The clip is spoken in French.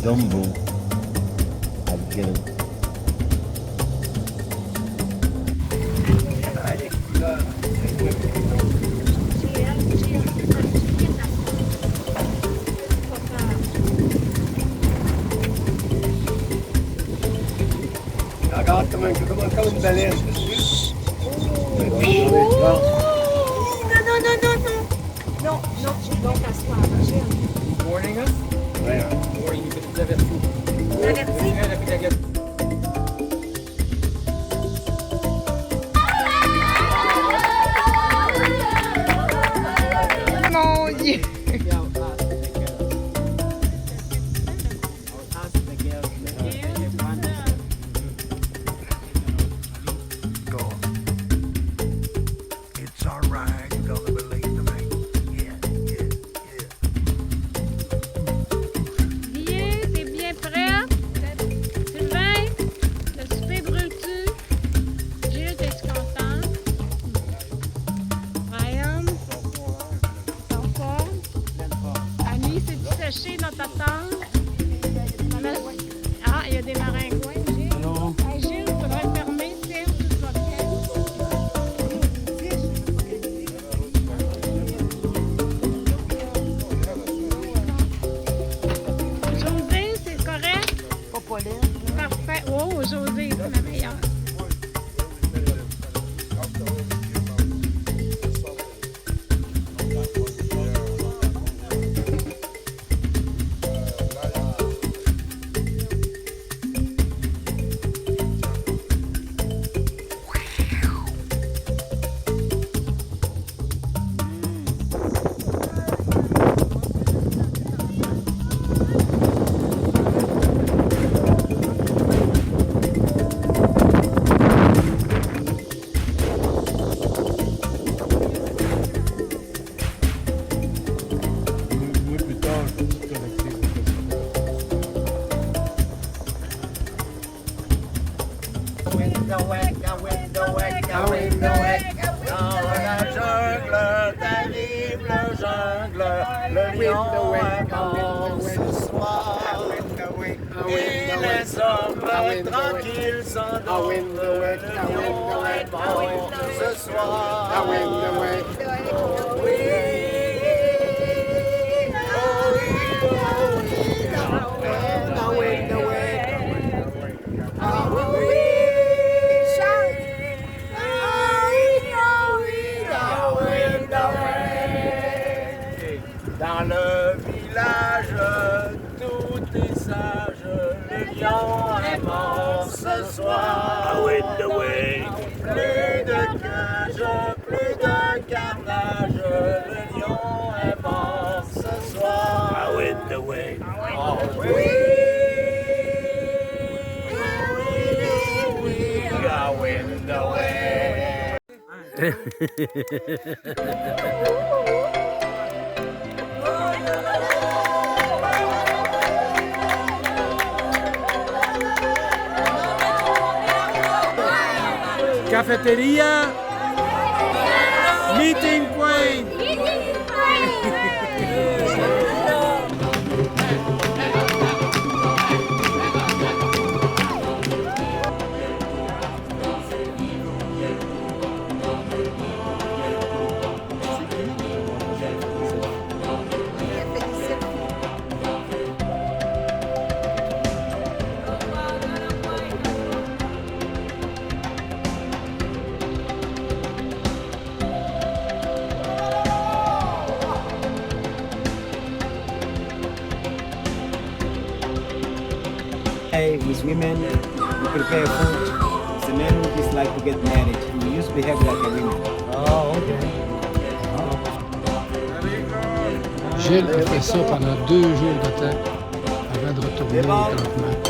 Dumbo. I get it. Regarde comme une baleine. Non, non, non, non, non. Non, non, donc à ce moment-là. Warning us? Ouais. Warning, il peut nous avertir. L'averti? Mon Dieu! It's alright, you're gonna believe me. Yeah, yeah, yeah. Bien, t'es bien prête? Sylvain, le souper brûle-tu? Gilles, t'es-tu content? Ryan? T'es en forme? Annie, c'est-tu séché dans ta tente? Ah, il y a des maringouins, Gilles. Hey, Gilles, il faudrait le fermer, Serge, tout va bien. José, c'est correct? Pas Pauline. Parfait. Oh, José, c'est la meilleure. Moi, plus tard, je vais te connecter. Le lion avance ce soir. Et les hommes tranquilles s'endorment. Le lion est mort ce soir. Oui. Oh oui, oh oui, ah oui, dans le village, tout est sage, le lion est mort ce soir. Plus de cage, plus de carnage, le lion est mort ce soir. Oh oui, I win the way. Cafeteria, meeting point. With women, we prepare food. The men who dislike to get married. We used to behave like a woman. Oh, OK. Gilles a fait ça pendant 2 jours de temps avant de retourner au campement.